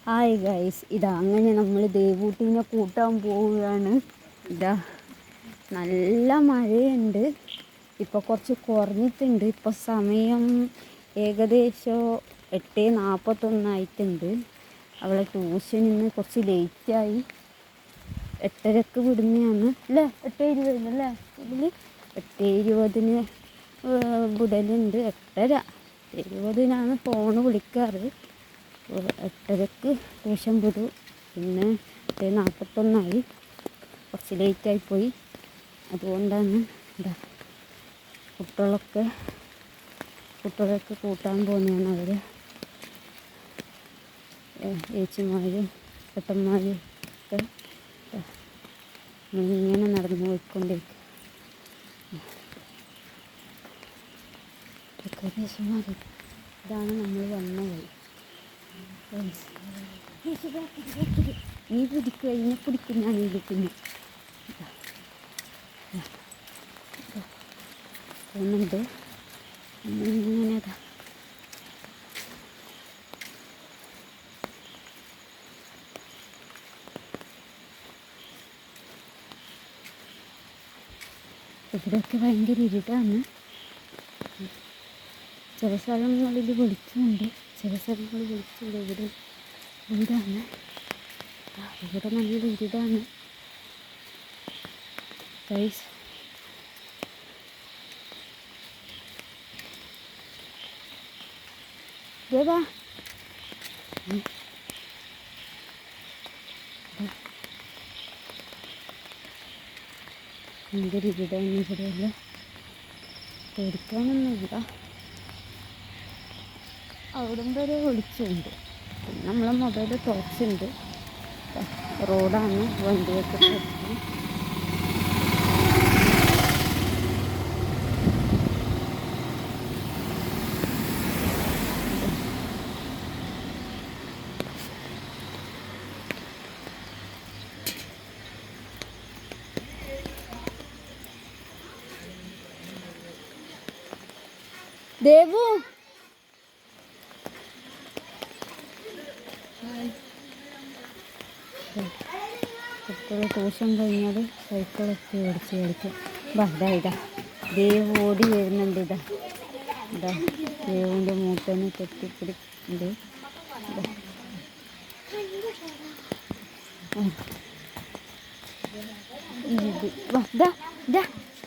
Hi guys, ഇതാ അങ്ങനെ നമ്മൾ ദേവൂട്ടീനെ കൂട്ടാൻ പോവുകയാണ്. ഇതാ നല്ല മഴയുണ്ട്, ഇപ്പോൾ കുറച്ച് കുറഞ്ഞിട്ടുണ്ട്. ഇപ്പോൾ സമയം ഏകദേശം 8:41 അവളെ ട്യൂഷനിൽ നിന്ന് കുറച്ച് ലേറ്റായി. 8:30 വിടുന്നതാണ് അല്ലേ, 8:20 അല്ലേ ഇതിൽ. 8:20 വിടലുണ്ട്. 8:20 ഫോണ് വിളിക്കാറ്. 8:30 ട്യൂഷൻ വിടും. പിന്നെ 8:41 കുറച്ച് ലേറ്റായിപ്പോയി. അതുകൊണ്ടാണ് എന്താ കുട്ടികളൊക്കെ കൂട്ടാൻ പോകുന്നതാണ്. അവർ ചേച്ചിമാരും ഏട്ടന്മാരും ഒക്കെ ഇങ്ങനെ നടന്നു പോയിക്കൊണ്ടിരിക്കും. ഇതാണ് നമ്മൾ വന്ന വഴി. നീ പിടിക്കുക, ഇതിനെ പിടിക്കും ഞാൻ. ഇത് പിന്നെ പോകുന്നുണ്ട് ഇങ്ങനെ. ഇവിടെയൊക്കെ ഭയങ്കര ഇരുട്ടാണ്. ചില സ്ഥലങ്ങളിൽ വെളിച്ചമുണ്ട്, ചില സ്ഥലങ്ങളിൽ വെളിച്ചമില്ല. ഇവിടെ വീടാണ്, ഇവിടെ നല്ല ഇരുടാണ് ഗൈസ്. ദേവാ ഭയങ്കര ഇരുടാണ് ഇവിടെയല്ല. പേടിക്കാനൊന്നുമില്ല, അവിടം വരെ വെളിച്ചമുണ്ട്. പിന്നെ നമ്മളെ മൊബൈൽ ടോർച്ചുണ്ട്. റോഡാണ്, വണ്ടിയൊക്കെ ടോർച്ച്. ദേവു കുട്ടികൾ ട്യൂഷൻ കഴിഞ്ഞാൽ സൈക്കിളൊക്കെ ഓടിച്ച് കളിക്കും. ഇതാ ദേവ് ഓടി വരുന്നുണ്ട്. ഇതാ ദേവിൻ്റെ മൂട്ടന് കെട്ടിപ്പിടിക്കുന്നുണ്ട്.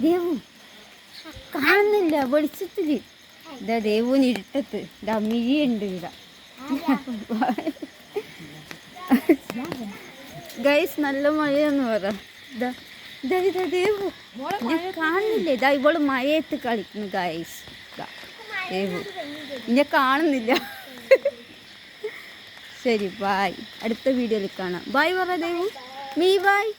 ദേവു കാണുന്നില്ല വെളിച്ചത്തിൽ. ഇതാ ദേവുവിന് ഇരുട്ടത്ത് ഇതാ മിഴിയുണ്ട്. ഗൈസ് നല്ല മഴയെന്ന് പറ. ഇതാ ദേവു കാണുന്നില്ല. ഇതാ ഇവള് മഴയത്ത് കളിക്കുന്നു ഗൈസ്. ദേവു ഇന്നെ കാണുന്നില്ല. ശരി, ബായ്. അടുത്ത വീഡിയോയിൽ കാണാം. ബായ് പറ ദേവു. Me bye.